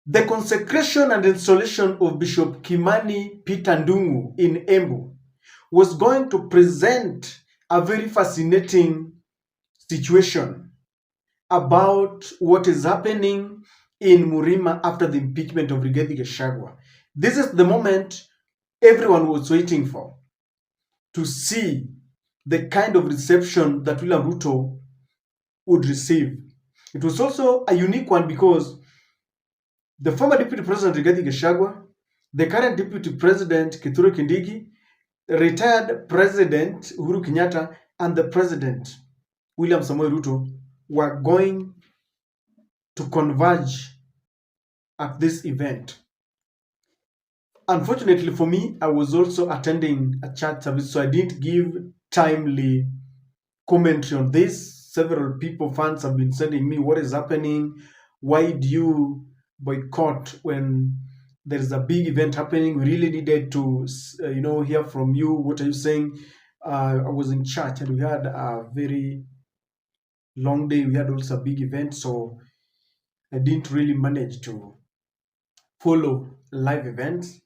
The consecration and installation of Bishop Kimani Peter Ndung'u in EMBU was going to present a very fascinating situation about what is happening in MURIMA after the impeachment of Rigathi Gachagua. This is the moment everyone was waiting for, to see the kind of reception that William Ruto would receive. It was also a unique one because the former Deputy President Rigathi Gachagua, the current Deputy President Kithure Kindiki, retired President Uhuru Kenyatta, and the President William Samoei Ruto were going to converge at this event. Unfortunately for me, I was also attending a church service, so I didn't give timely commentary on this. Several people, fans, have been sending me, what is happening? Why do you boycott when there is a big event happening? We really needed to, hear from you. What are you saying? I was in church and we had a very long day. We had also a big event, so I didn't really manage to follow live events.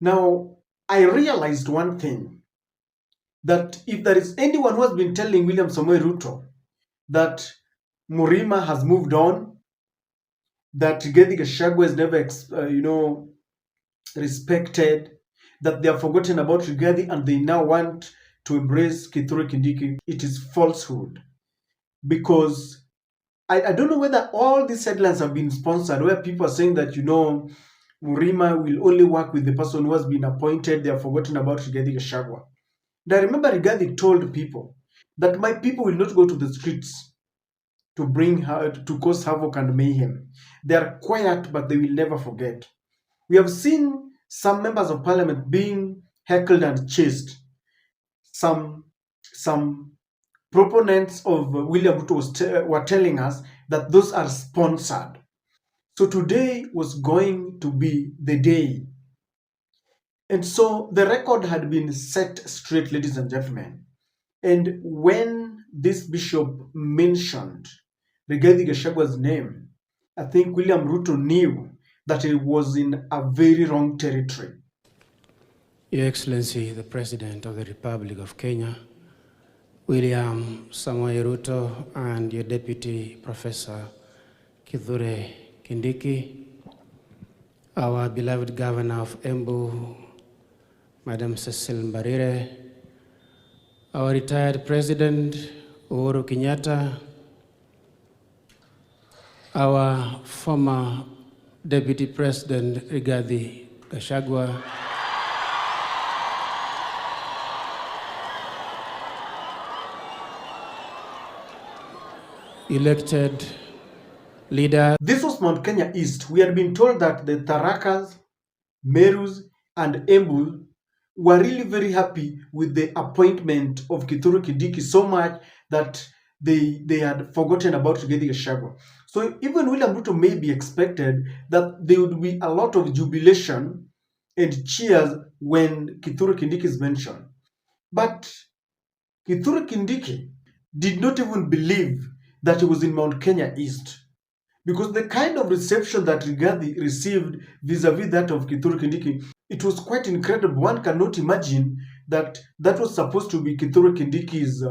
Now, I realized one thing, that if there is anyone who has been telling William Samoei Ruto that MURIMA has moved on, that Rigathi Gachagua is never, respected, that they have forgotten about Rigathi and they now want to embrace Kithure Kindiki, it is falsehood. Because I don't know whether all these headlines have been sponsored, where people are saying that, MURIMA will only work with the person who has been appointed, they have forgotten about Rigathi Gachagua. And I remember Rigathi told people that my people will not go to the streets to to cause havoc and mayhem. They are quiet, but they will never forget. We have seen some members of parliament being heckled and chased. Some proponents of William Ruto were telling us that those are sponsored. So today was going to be the day. And so the record had been set straight, ladies and gentlemen. And when this bishop mentioned Rigathi Gachagua's name, I think William Ruto knew that it was in a very wrong territory. Your Excellency, the President of the Republic of Kenya, William Samoei Ruto, and your Deputy Professor Kithure Kindiki, our beloved Governor of EMBU, Madam Cecil Mbarire, our retired President Uhuru Kenyatta, our former Deputy President Rigathi Gachagua, elected leader. This was Mount Kenya East. We had been told that the Tharakas, Merus, and EMBU were really very happy with the appointment of Kithure Kindiki, so much that they had forgotten about Rigathi Gachagua. So even William Ruto may be expected that there would be a lot of jubilation and cheers when Kithure Kindiki is mentioned. But Kithure Kindiki did not even believe that he was in Mount Kenya East, because the kind of reception that Rigathi received vis-a-vis that of Kithure Kindiki, it was quite incredible. One cannot imagine that that was supposed to be Kithure Kindiki's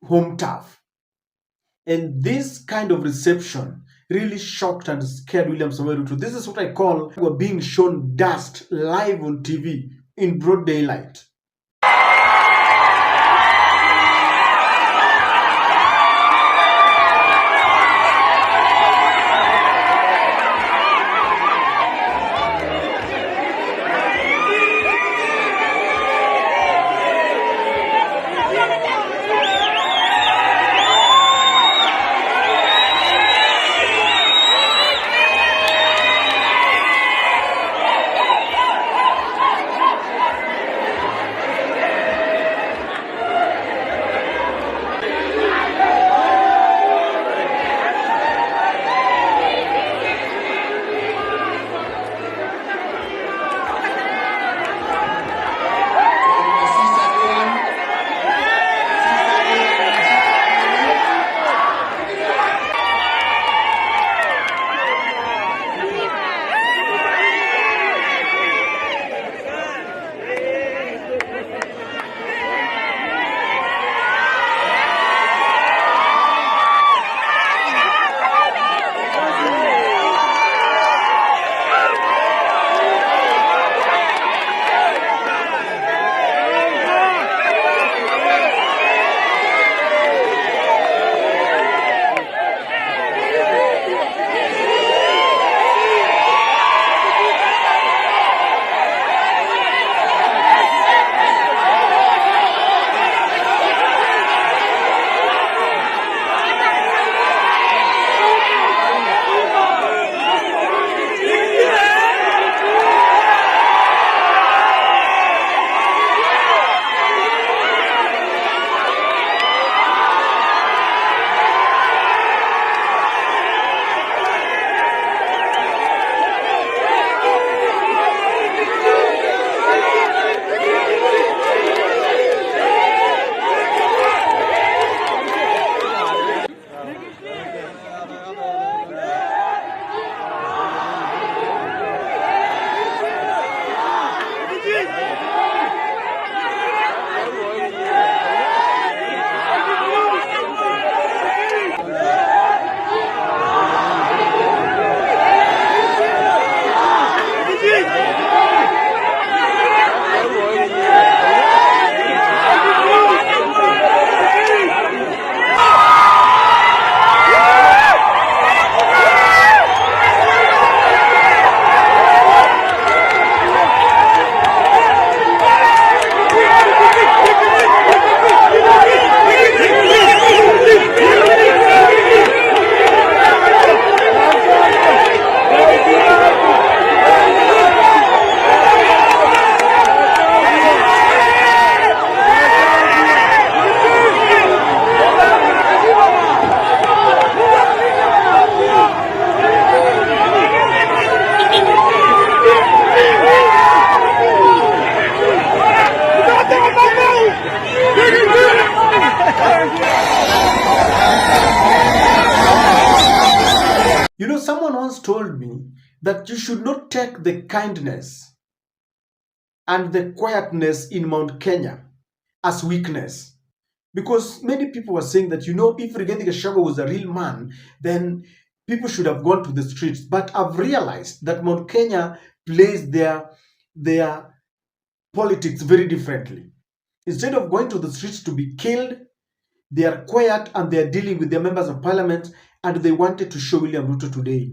home turf. And this kind of reception really shocked and scared William Samoei Ruto. This is what I call being shown dust live on TV in broad daylight. told me that you should not take the kindness and the quietness in Mount Kenya as weakness. Because many people were saying that, if Rigathi Gachagua was a real man, then people should have gone to the streets. But I've realized that Mount Kenya plays their politics very differently. Instead of going to the streets to be killed, they are quiet and they are dealing with their members of parliament, and they wanted to show William Ruto today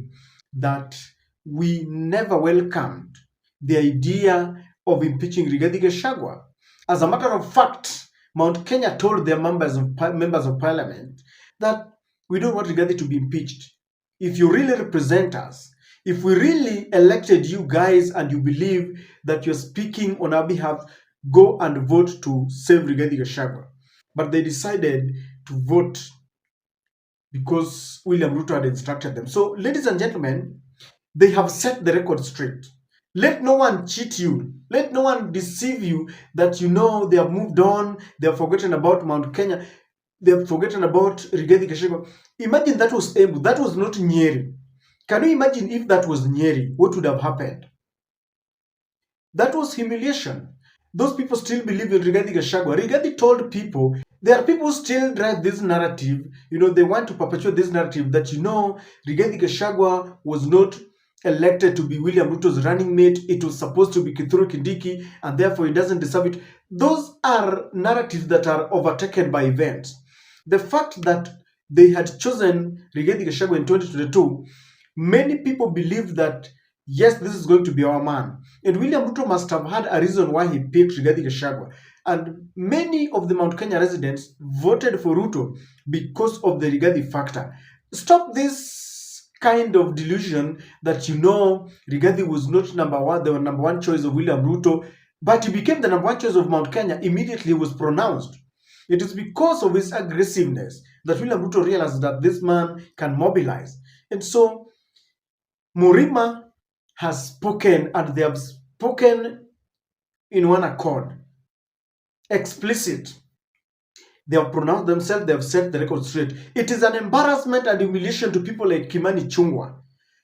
that we never welcomed the idea of impeaching Rigathi Gachagua. As a matter of fact, Mount Kenya told their members of parliament that we don't want Rigathi to be impeached. If you really represent us, if we really elected you guys and you believe that you're speaking on our behalf, go and vote to save Rigathi Gachagua. But they decided to vote because William Ruto had instructed them. So, ladies and gentlemen, they have set the record straight. Let no one cheat you. Let no one deceive you that they have moved on, they have forgotten about Mount Kenya, they have forgotten about Rigathi Gachagua. Imagine that was EMBU, that was not Nyeri. Can you imagine if that was Nyeri, what would have happened? That was humiliation. Those people still believe in Rigathi Gachagua. Rigathi told people, there are people who still drive this narrative, they want to perpetuate this narrative that, Rigathi Gachagua was not elected to be William Ruto's running mate. It was supposed to be Kithure Kindiki, and therefore he doesn't deserve it. Those are narratives that are overtaken by events. The fact that they had chosen Rigathi Gachagua in 2022, many people believed that, yes, this is going to be our man. And William Ruto must have had a reason why he picked Rigathi Gachagua. And many of the Mount Kenya residents voted for Ruto because of the Rigathi factor. Stop this kind of delusion that, Rigathi was not number one, the number one choice of William Ruto, but he became the number one choice of Mount Kenya. Immediately was pronounced. It is because of his aggressiveness that William Ruto realized that this man can mobilize. And so, MURIMA has spoken, and they have spoken in one accord. Explicit. They have pronounced themselves, they have set the record straight. It is an embarrassment and humiliation to people like Kimani Ichung'wah.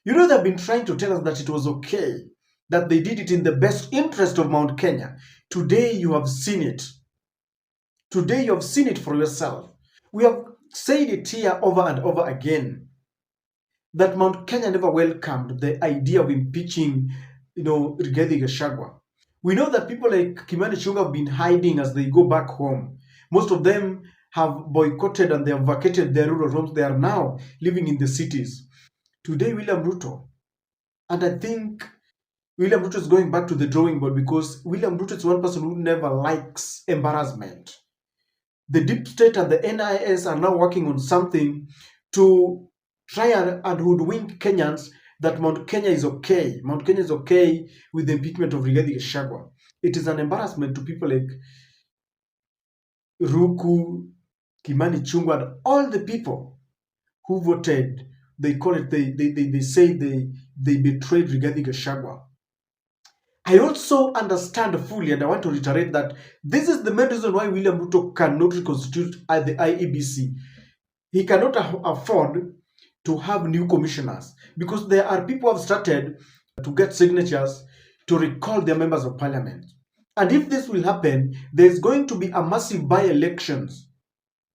They've been trying to tell us that it was okay, that they did it in the best interest of Mount Kenya. Today you have seen it. Today you have seen it for yourself. We have said it here over and over again, that Mount Kenya never welcomed the idea of impeaching, Rigathi Gachagua. We know that people like Kimani Ichung'wah have been hiding as they go back home. Most of them have boycotted and they have vacated their rural homes. They are now living in the cities. Today, William Ruto, and I think William Ruto is going back to the drawing board, because William Ruto is one person who never likes embarrassment. The deep state and the NIS are now working on something to try and hoodwink Kenyans that Mount Kenya is okay. Mount Kenya is okay with the impeachment of Rigathi Gachagua. It is an embarrassment to people like Ruku, Kimani Ichung'wah, and all the people who voted. They call it, they say they betrayed Rigathi Gachagua. I also understand fully, and I want to reiterate that this is the main reason why William Ruto cannot reconstitute the IEBC. He cannot afford to have new commissioners, because there are people who have started to get signatures to recall their members of parliament. And if this will happen, there's going to be a massive by-elections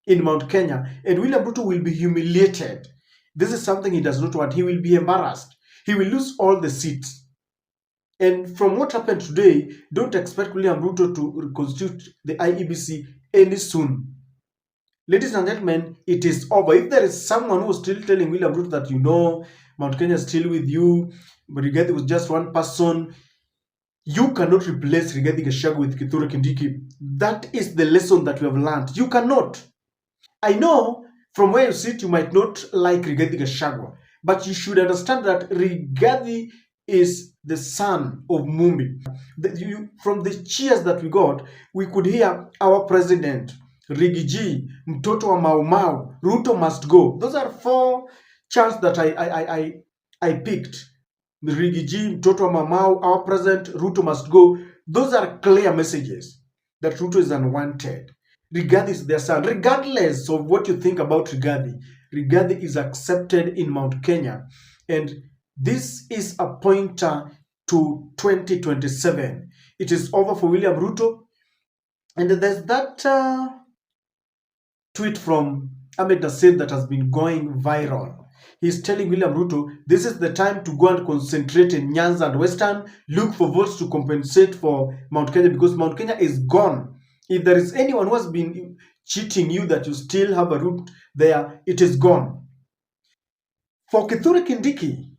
in Mount Kenya, and William Ruto will be humiliated. This is something he does not want. He will be embarrassed. He will lose all the seats. And from what happened today, don't expect William Ruto to reconstitute the IEBC any soon. Ladies and gentlemen, it is over. If there is someone who is still telling William Ruto that, Mount Kenya is still with you, but Rigathi was just one person, you cannot replace Rigathi Gachagua with Kithure Kindiki. That is the lesson that we have learned. You cannot. I know from where you sit, you might not like Rigathi Gachagua, but you should understand that Rigathi is the son of Mumbi. From the cheers that we got, we could hear our president, Rigiji, Mtoto wa Mau Mau, Ruto must go. Those are 4 chants that I picked. Rigiji, Mtoto wa Mau Mau, our president, Ruto must go. Those are clear messages that Ruto is unwanted. Rigathi is their son. Regardless of what you think about Rigathi, Rigathi is accepted in Mount Kenya. And This is a pointer to 2027. It is over for William Ruto. And there's that tweet from Ahmed Nasir that has been going viral. He's telling William Ruto, this is the time to go and concentrate in Nyanza and Western, look for votes to compensate for Mount Kenya because Mount Kenya is gone. If there is anyone who has been cheating you that you still have a root there, it is gone. For Kithure Kindiki,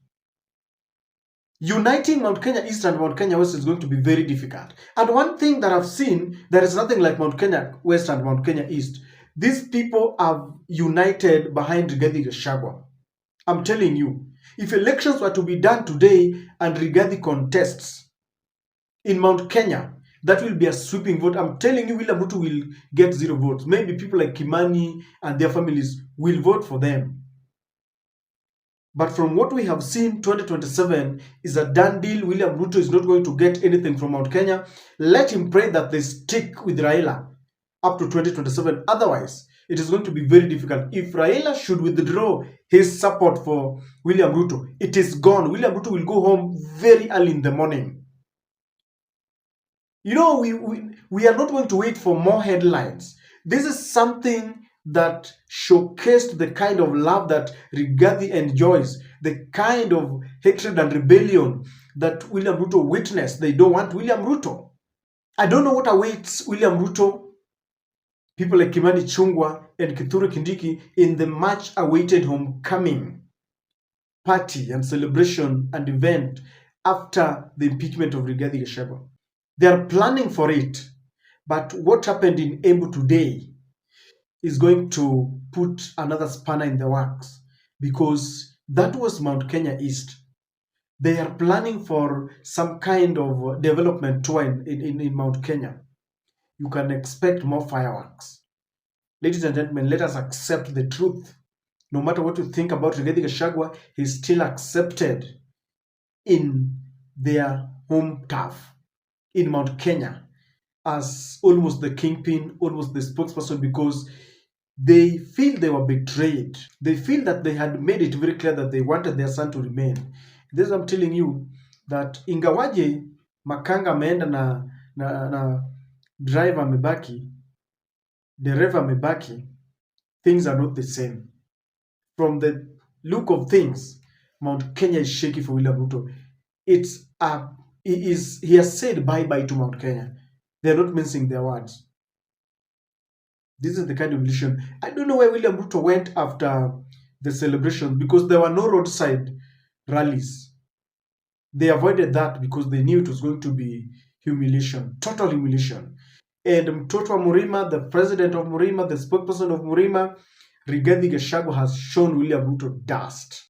uniting Mount Kenya East and Mount Kenya West is going to be very difficult. And one thing that I've seen, there is nothing like Mount Kenya West and Mount Kenya East. These people have united behind Rigathi Gachagua. I'm telling you, if elections were to be done today and Rigathi contests in Mount Kenya, that will be a sweeping vote. I'm telling you, William Ruto will get 0 votes. Maybe people like Kimani and their families will vote for them. But from what we have seen, 2027 is a done deal. William Ruto is not going to get anything from Mount Kenya. Let him pray that they stick with Raila up to 2027. Otherwise, it is going to be very difficult. If Raila should withdraw his support for William Ruto, it is gone. William Ruto will go home very early in the morning. You know, we are not going to wait for more headlines. This is something that showcased the kind of love that Rigathi enjoys, the kind of hatred and rebellion that William Ruto witnessed. They don't want William Ruto. I don't know what awaits William Ruto, people like Kimani Chungwa and Kithure Kindiki in the much-awaited homecoming party and celebration and event after the impeachment of Rigathi Gachagua. They are planning for it. But what happened in EMBU today is going to put another spanner in the works because that was Mount Kenya East. They are planning for some kind of development tour in Mount Kenya. You can expect more fireworks. Ladies and gentlemen, let us accept the truth. No matter what you think about Rigathi Gachagua, he's still accepted in their home turf in Mount Kenya as almost the kingpin, almost the spokesperson, because they feel they were betrayed. They feel that they had made it very clear that they wanted their son to remain. This I'm telling you that ingawaje Makanga ameenda na driver amebaki, dereva amebaki, things are not the same. From the look of things, Mount Kenya is shaky for William Ruto. He has said bye-bye to Mount Kenya. They're not mincing their words. This is the kind of illusion. I don't know why William Ruto went after the celebration because there were no roadside rallies. They avoided that because they knew it was going to be humiliation, total humiliation. And Mtoto wa MURIMA, the president of MURIMA, the spokesperson of MURIMA, Rigathi Gachagua has shown William Ruto dust.